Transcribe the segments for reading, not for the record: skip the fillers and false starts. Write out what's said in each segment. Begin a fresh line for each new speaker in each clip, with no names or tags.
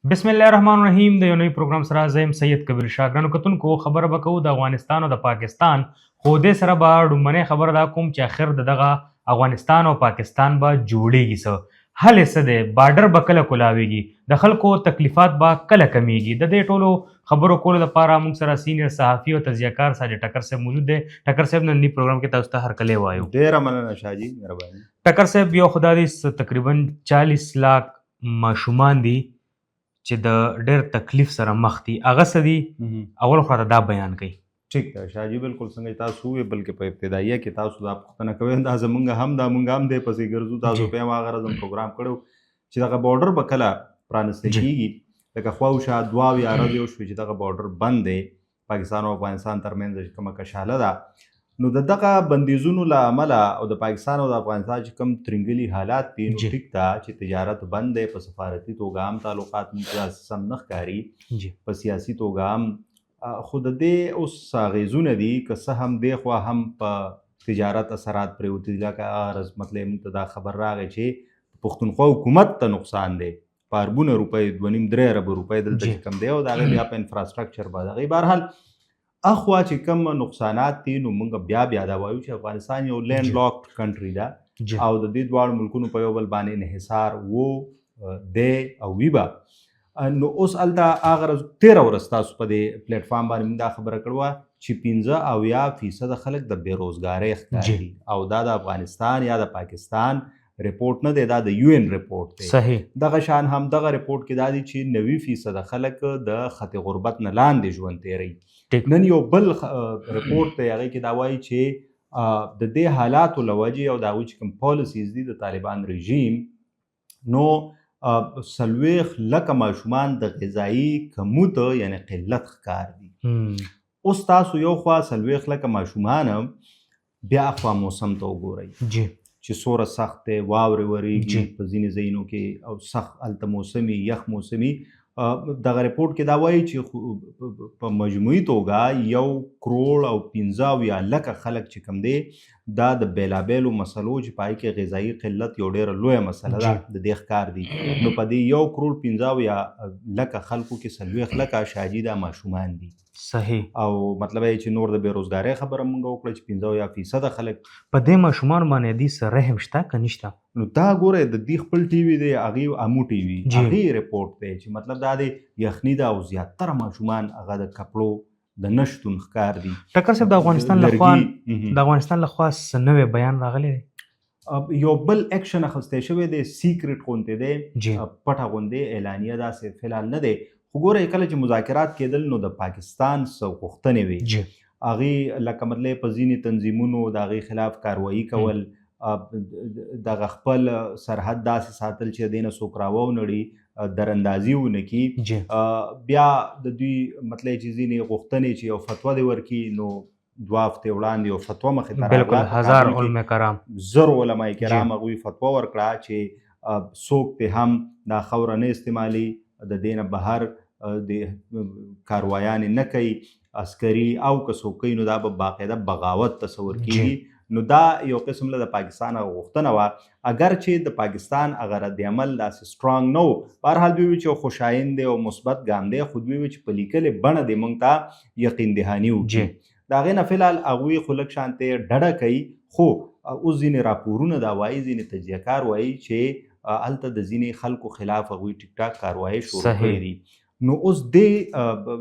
بسم الله الرحمن الرحیم د یو نوی پروګرام سره زم سید کبیر شاه ګرانو کتونکو خبر به کوو د افغانستان او د پاکستان خو دې سره به ډومبنه خبر دا کوم چې اخر دغه افغانستان او پاکستان به جوړیږي څه حل څه دی بارډر به کله کولاویږي د خلکو تکلیفات به کله کمیږي د دې ټولو خبرو کولو لپاره موږ سره سینیئر صحافي او تجزیه‌کار ساجد ټکر صاحب موجود دی. ټکر صاحب نن دې پروګرام کې تاسو ته هرکلی وایو.
ډیره مننه شاجي مهرباني.
ټکر صاحب یو خدای دې تقریبا 40 لاک ماشومان دي چې د ډېر تکلیف سره مخ دي هغه څه دي اول خو دا بیان کړئ.
ټیک ده شاجي بالکل څنګه تاسو وې بلکې په ابتدایيه کې تاسو دا پوښتنه کوئ دا زمونږ هم دې پسې ګرځو تاسو په هغه غرض پروګرام کړو چې دغه بارډر به کله پرانستل کېږي لکه خواوشا دوه یا ورځې وشوې چې دغه بارډر بند دی پاکستان او افغانستان ترمنځ کومه کشاله ده نو دغه بندیزونو له امله او د پاکستان او د افغانستان چې کوم ترنګلي حالات دي نو ټیک ده چې تجارت بند دی په سفارتي توګه هم تعلقات ممتاز سم نه ښکاري په سیاسي توګه هم خو د دې اوس اغېزونه دي که څه هم دی خو هم په تجارت اثرات پرېوتي لکه غرض مطلب موږ ته دا خبر راغی چې پښتونخوا حکومت ته نقصان دی په اربونه روپۍ 2.5-3 اربه روپۍ دلته چې کم دی او د هغې بیا په انفراسټرکچر به د هغې بهرحال اخوا چې کوم نقصانات دي نو موږ بیا دا وایو چې افغانستان یو لینډ لاکډ کنټري ده او د دې دواړو ملکونو په یو بل باندې انحصار دی او وي به نو اوس هلته هغه ورځ 13 ورځ تاسو په دې پلیټ فارم باندې موږ دا خبره کړې وه چې 15% خلک د بېروزګارۍ ښکاري او دا د افغانستان یا د پاکستان رپورټ نه دی دا د UN رپورټ دی
صحیح
دغه شان هم دغه رپورټ کې دا دی چې 90% خلک د خط غربت نه لاندې ژوند تیروي. نن یو بل رپورټ دی هغې کې دا وایي چې د دې حالاتو له وجې او د هغوی چې کوم پالیسیز دي د طالبان رژیم نو 40 لکه ماشومان د غذایي کموت یعنی قلت ښکار دي. اوس تاسو یو خوا 40 لکه ماشومان بیا اخوا موسم ته وګورئ چې څومره سخت دی واورې ورېږي په ځینې ځایونو کې او سخت هلته موسمي یخ موسمي دغه رپورټ کې دا وایي چې په مجموعي توګه 1.15 لکه خلک چې کوم دی دا د بیلابیلو مسلو چې پای کې غذایي قلت یو ډېره لویه مسله ده د دې ښکار دي نو په دې 1.15 لکه خلکو کې 40 لکه شاجي دا ماشومان دي.
صحیح
او مطلب یې چې نور د بیروزګارۍ خبره مونږ وکړه چې 15% خلک
په دې ماشومان باندې دې څه رحم شته که نشته
نو دا ګوره د دې خپل ټي وي دی هغې امو ټي وي هغې رپورټ دی چې مطلب دا دی یخني ده او زیاتره ماشومان هغه د کپړو د نشتون ښکار دي.
ټکر صاحب د افغانستان لخوا څه نوی بیان راغلی دی
یو بل اکشن اخیستی شوی دی سیکرټ غوندې دی پټه غوندې اعلانیه داسې فلحال نه دی خو ګوره کله چې مذاکرات کېدل نو د پاکستان څه غوښتنې وې هغې لکه مطلب په ځینې تنظیمونو د هغې خلاف کاروایي کول دغه خپل سرحد داسې ساتل چې د دې نه څوک راونړي دراندازي ونه کړي بیا د دوی مطلب چې ځینې غوښتنې چې یو فتوا دې ورکړي نو 2 هفتې وړاندې یو فتوا مخې ته
راغله 1000 علما کرام
زر علما کرام هغوی فتوا ورکړه چې څوک پې هم دا خاوره نه استعمالي د دې نه بهر د کاروایانې نه کوي عسکري او که څوک کوي نو دا به باقاعده بغاوت تصور کېږي نو دا یو قسم له د پاکستان هغه غوښتنه وه اگر چې د پاکستان هغه رد عمل داسې سټرانګ نه و بهرحال دوی وي چې یو خوشایند دی او مثبت ګام دی خو دوی وي چې په لیکلې بڼه دې موږ ته یقین دهاني وکړي د هغې نه فلحال هغوی خو لږ شانتې ډډه کوي خو اوس ځینې راپورونه دا وایي ځینې تجزیهکار وایي چې هلته د ځینې خلکو خلاف هغوی ټیک ټاک کاروایي شروع کړي دي نو اوس دې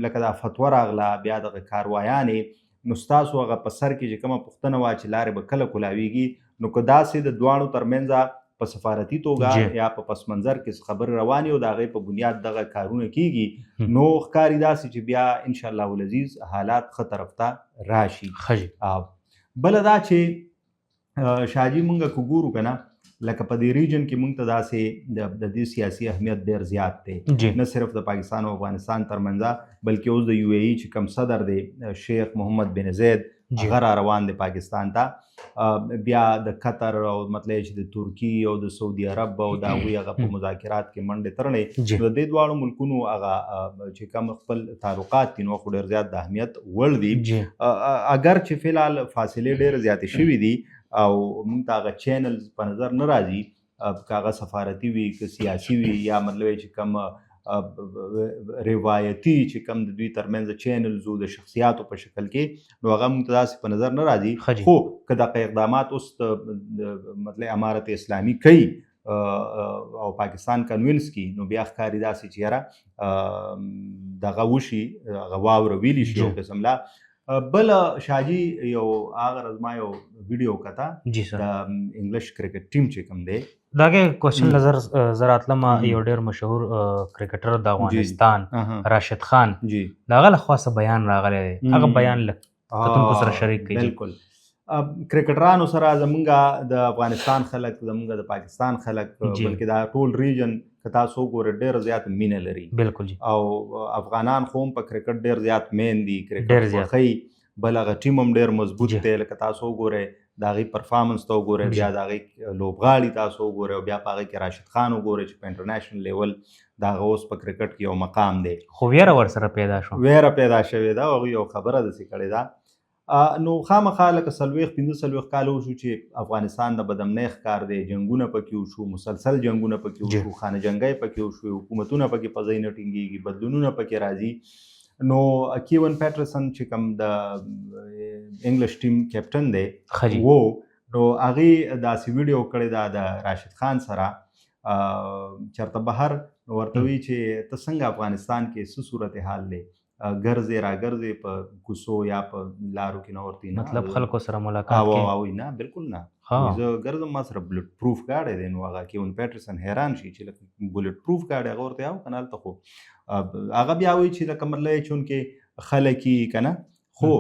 لکه دا فتوا راغله بیا دغه کاروایانې نو ستاسو هغه په سر کې چې کومه پوښتنه وه چې لارې به کله کولاویږي نو که داسې د دواړو ترمنځه په سفارتي توګه یا په پس منظر کې خبرې روانې او د هغې په بنیاد دغه کارونه کېږي نو ښکاري داسې چې بیا انشاءالله العزیز حالات ښه طرف ته راشي. بله دا چې شاجي مونږ که ګورو که نه لکه په دې ریجن کې مونږ ته داسې د دې سیاسي اهمیت ډېر زیات دی نه صرف د پاکستان او افغانستان ترمنځه بلکې اوس د UAE چې کوم صدر دی شیخ محمد بن زید هغه را روان دی پاکستان ته بیا د قطر او مطلب چې د ترکی او د سعودي عرب او د هغوی هغه په مذاکرات کې منډې ترړې د دې دواړو ملکونو هغه چې کوم خپل تعلقات دي نو خو ډېر زیات د اهمیت وړ دي اگر چې فلحال فاصلې ډېرې زیاتې شوي دي او موږ ته هغه چینلز په نظر نه راځي که هغه سفارتي وي که سیاسي وي یا مطلب چې کوم روایتي چې کوم د دوی ترمنځ چینلز او د شخصیاتو په شکل کې نو هغه موږ ته داسې په نظر نه راځي خو که دغه اقدامات اوس مطلب امارت اسلامي کوي او پاکستان کنوینس کی نو بیا ښکاري داسې چې یاره دغه وشي هغه واوره ویلی شي یو قسم لا بل شاجي یو هغه ورځ ما یو ویډیو کته د انګلیش کرکټ ټیم چې کوم دی
داګه کوېسچن نظر زراتلم یو ډېر مشهور کرکټر د افغانستان راشد خان داغه له خاصه بیان راغلی دی هغه بیان لک کتونکو سره شریک کړي
بالکل کرکټرانو سره زمونږ د افغانستان خلک زمونږ د پاکستان خلک بلکې دا ټول ریجن که تاسو ګورئ ډېر زیات مینه لري
بالکل
او افغانان خو هم په کرکټ ډېر زیات مین دي کرکټ خوښوي بل هغه ټیم هم ډېر مضبوط دی لکه تاسو وګورئ د هغې پرفارمنس ته وګورئ بیا د هغې لوبغاړي تاسو وګورئ او بیا په هغې کې راشد خان وګورئ چې په انټرنیشنل لیول د هغه اوس په کرکټ کې یو مقام دی
خو ویره ورسره پیدا شو
ویره پیدا شوې ده او هغوی یو خبره داسې کړې ده نو خامخا لکه 40-45 کاله وشو چې افغانستان د بدامنۍ ښکار دی جنګونه پکې وشو مسلسل جنګونه پکې وشو خانه جنګۍ پکې وشو حکومتونه پکې په ځای نه ټینګېږي بدلونونه پکې راځي نو کیون پیټرسن چې کوم د انګلیش ټیم کیپټن دی وو نو هغې داسې ویډیو کړې ده د راشد خان سره چېرته بهر ورته وایي چې ته څنګه افغانستان کې څه صورتحال دی ګرځې را ګرځې په کوڅو یا په لارو کې نه ورتې نه
مطلب خلکو سره ملاقات
کوي نه بالکل نه زه ګرځم ما سره بلټ پروف کارډ دی نو هغه کیون پیټرسن حیران شي چې لکه بلټ پروف کارډ هغه ورته یو که نه هلته خو هغه بیا وایي چې لکه مطلب یې چونکې خلک یي که نه خو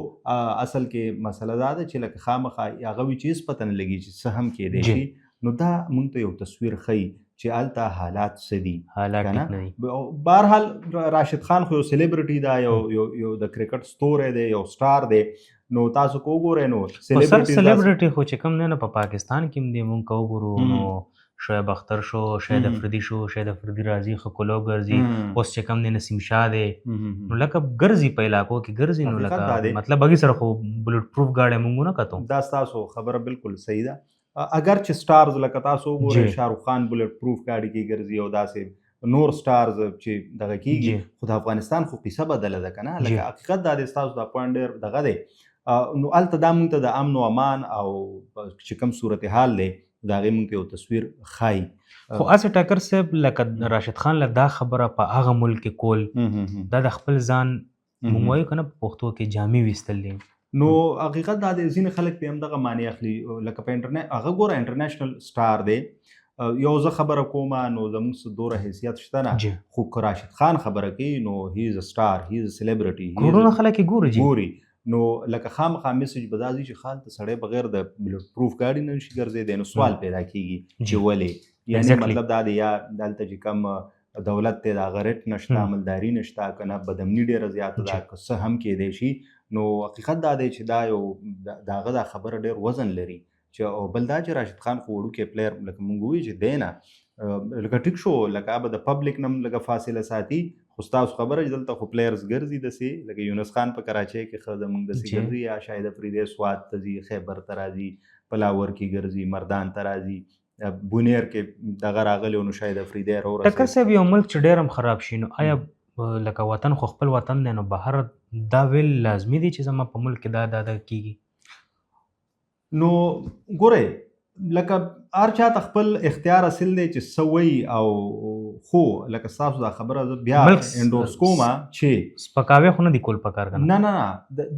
اصل کې مسله دا ده چې لکه خامخا هغه وایي چې هېڅ پته نه لګي چې څه هم کیدی شي نو دا موږ ته یو تصویر ښیي چې هلته حالات څه دي بهرحال راشد خان خو یو سیلیبریټي ده یو د کرکټ ستوری دی یو سټار دی نو تاسو که وګورئ نو
سیلیبریټي خو چې کوم دی نو په پاکستان کې هم دی مونږ که وګورو نو شعیب اختر شو شاهد افریدي شو شاهد افریدي راځي خکلو ګرځي اوس چې کوم دی نسیم شاه دی نو لکه ګرځي په علاقو کې ګرځي نو لکه مطلب هغې سره خو بلټ پروف ګاډی مونږ نه کتو
دا ستاسو خبره بالکل صحیح ده اگر چې سټارز لکه تاسو وګورئ شاهرخ خان بلټ پروف ګاډي کې ګرځي او داسې نور سټارز چې دغه کېږي خو د افغانستان خو قصه بدله ده که نه لکه حقیقت دا دی ستاسو دا پوینټ ډېر دغه دی نو هلته دا موږ ته د امن و امان او چې کوم صورتحال دی د هغې موږ ته یو تصویر ښایي
خو هسې ټاکر صاحب لکه راشد خان له دا خبره په هغه ملک کې کول دا د خپل ځان موږ وایو که نه په پښتو کې جامې ویستل دی
نو حقیقت دا دی ځینې خلک پې همدغه معنی اخلي لکه په هغه ګوره انټرنیشنل سټار دی یو زه خبره کوم نو زموږ څه دوره حیثیت شته نه خو که راشد خان خبره کوي نو هی از ا سټار هی از ا سیلیبریټي
کروڑونه خلک یې
ګوري نو لکه خامخا میسج به دا ځي چې خالته سړی بغیر د بلټ پروف ګاډي نه شي ګرځېدی نو سوال پیدا کېږي چې ولې یعنې مطلب دا دی یا دلته چې کوم دولت دی د هغه ریټ نشته عملداري نشته که نه بدامني ډېره زیاته ده که څه هم کیدی شي نو حقیقت دا دی چې دا یو د هغه دا خبره ډېر وزن لري چې او بل دا چې راشد خان خو وړوکی پلیر لکه مونږ ووایو چې دی نه لکه ټیک شو لکه به د پبلک نه هم لږه فاصله ساتي خو ستاسو خبره چې دلته خو پلیرز ګرځي داسې لکه یونس خان په کراچۍ کې ښه زموږ داسې ګرځي یا شاهد افریدی سوات ته ځي خیبر ته راځي پلاور کې ګرځي مردان ته راځي بونیر کې دغه راغلی نو شاهد افریدی راورسېد
ټکر صاحب یو ملک چې ډېر هم خراب شي نو آیا لکه وطن خو خپل وطن دی نو بهر دا ویل لازمي دی چې زما په ملک کې دا کېږي
نو ګورئ لکه هر چاته خپل اختیار اصل دی چې څه وایي او خو لکه ستاسو دا خبره زه بیا انډورس کوم چې
سپکاوی خو نه دی کول پکار که
نه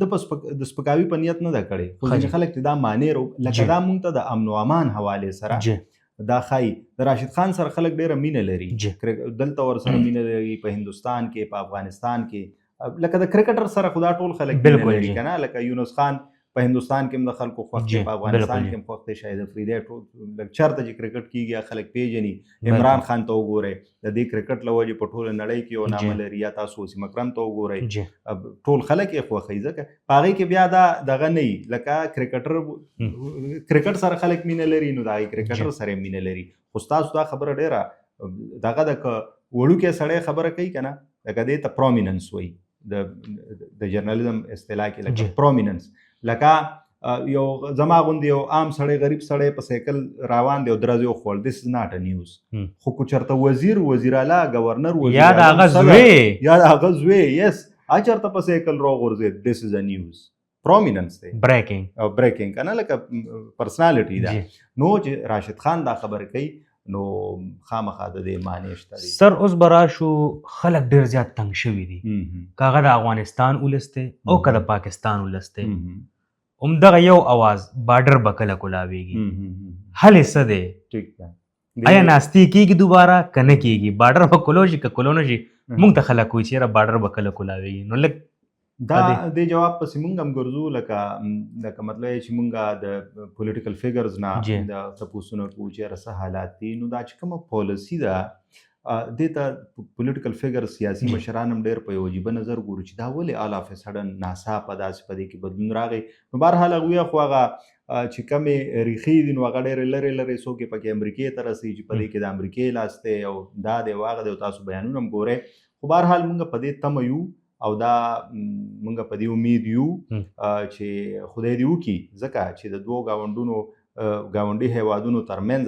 د سپکاوي په نیت نه ده کړې خو ځینې خلک چې دا معنی لکه دا مونږ ته د امن و امان حوالې سره دا ښایي د راشد خان سره خلک ډېره مینه لري دلته ورسره مینه لري په هندوستان کې په افغانستان کې لکه د کرکټر سره خو دا ټول خلک مینه لري که نه لکه یونس خان په هندوستان کې هم د خلکو خوښ دی په افغانستان کې هم خوښ دی شاهد افریدی ټول چېرته چې کرکټ کېږي خلک پیژني عمران خان ته وګورئ د دې کرکټ له وجې په ټوله نړۍ کې یو نامه لري یا تاسو وسیم اکرم ته وګورئ ټول خلک یې خوښوي ځکه په هغې کې بیا دا دغه نه وي لکه کرکټ سره خلک مینه لري نو د هغې کرکټر سره یې مینه لري خو ستاسو دا خبره ډېره دغه د وړوکی سړی خبره کوي که نه لکه دې ته پرومیننس وایي د جرنالیزم اصطلاح کې لکه پرومیننس لکه یو زما غوندې یو عام سړی غریب سړی په سایکل روان دی او درځي وخوړ this is not a news خو کو چرته وزیر اعلی گورنر
یا د هغه زوی
یا د هغه زوی یس چرته په سایکل راغورځېد this is a news prominence دی بریکینګ کنه لکه پرسنالټي ده نو چې راشد خان دا خبره کوي نو خامخا د دې معنی شته دی.
سر اوس براشو خلک ډیر زیات تنگ شوي دي کاغه د افغانستان ولسته او که د پاکستان ولسته همدغه یو اواز بارډر به کله کولاویږي هلې څه دی
ټیک ده
آیا ناستی کېږي دوباره که نه کېږي بارډر به کولو شي که کولو نه شي موږ ته خلک وایي چې یاره بارډر به کله کولاویږي نو لږ
دا د جواب پسې مونږ هم ګرځو لکه مطلب چې مونږ د پولیټیکل فیګرز نه د تپوسونه کوو چې یاره څه حالات دي نو دا چې کومه پالیسي ده دې ته پولیټیکل فیګر سیاسي مشران هم ډېر په یو عجیبه نظر ګورو چې دا ولې آل آف سډن ناڅاپه داسې په دې کې بدلون راغی نو بهرحال هغوی خو هغه چې کمې ریښې دي نو هغه ډېرې لرې څوک یې پکې امریکې ته رسوي چې په دې کې د امریکې لاس دی او دا دی او هغه دی او تاسو بیانونه هم ګورئ خو بهرحال مونږ په دې تمه یو او دا مونږ په دې امید یو چې خدای دې وکړي ځکه چې د دوو ګاونډي هیوادونو ترمنځ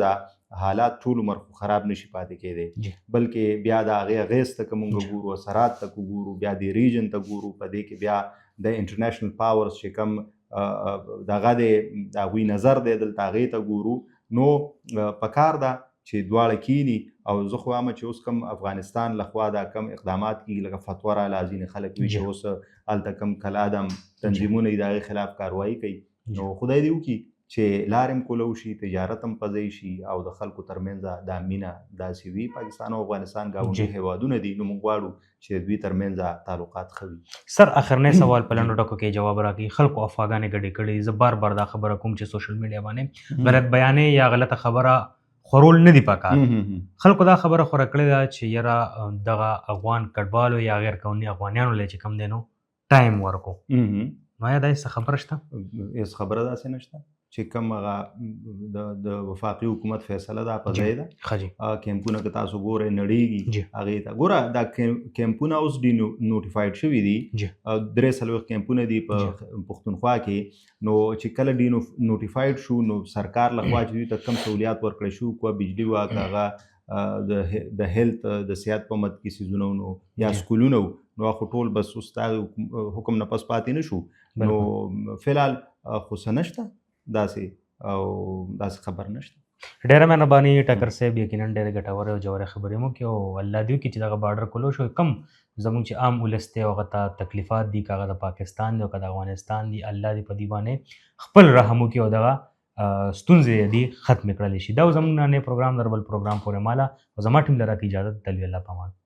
حالات ټول عمر خراب نشي پاتې کېدی بلکې بیا د هغې اغېز ته که مونږ ګورو اثرات ته که ګورو بیا د ریجن ته ګورو په دې کې بیا د انټرنیشنل پاورز چې کوم دغه دی د هغوی نظر دی دلته هغې ته ګورو نو پکار ده چې دواړه کینی او زه خو وایم چې اوس کوم افغانستان لخوا دا کم اقدامات کیږي لکه فتوا را ځینې خلک وي چې اوس هلته کم کلادم تنظیمونه یې د هغې خلاف کاروایي کوي نو خدای دې وکړي چې لارې هم کولو شي تجارت هم پځی شي او د خلکو ترمنځ دا مینه داسې وي پاکستان او افغانستان ګاونډي هیوادونه دي نو موږ غواړو چې دوی ترمنځ تعلقات ښه وي.
سر اخرنی سوال په لنډو ټکو کې جواب راکړي خلکو افواګانې ګډې کړي زه بار دا خبره کوم چې سوشل میډیا باندې غلط بیانې یا غلطه خبره خورول نه دی پکار خلکو دا خبره خوره کړې ده چې یاره دغه افغان کډوالو یا غیر قانوني افغانیانو له چې کم دی نو ټایم ورکو نو آیا دا هېڅ خبره شته
هېڅ خبره داسې نشته چې کوم هغه د وفاقي حکومت فیصله ده په ځای ده کیمپونه که تاسو ګورئ نړیږي هغې ته ګوره دا کیمپونه اوس ډي نوټیفاید شوي دي 43 کیمپونه دي په پښتونخوا کې نو چې کله ډي نوټیفاید شو نو سرکار لخوا چې دوی ته کم سهولیات ورکړی شو کوه بجلي وه که هغه د هیلت د صحت په مد کې څیزونه نو یا سکولونه نو خو ټول بس اوس دا حکم نه پس پاتې نه شو نو فلحال خو څه نشته داسې او داسې خبر نشته.
ډېره مهرباني ټکر صاحب یقینا ډېرې ګټورې او ژورې خبرې مو کوي او الله دې وکړي چې دغه بارډر کولو شو کم زموږ چې عام ولس دی هغه ته تکلیفات دي که هغه د پاکستان دی او که د افغانستان دي الله دې په دې باندې خپل رحم وکړي او دغه ستونزې دي ختمې کړلی شي. دا زموږ نن پروګرام در بل پروګرام پورې ماله او زما ټیم له راکړي اجازه تلوي الله پامان.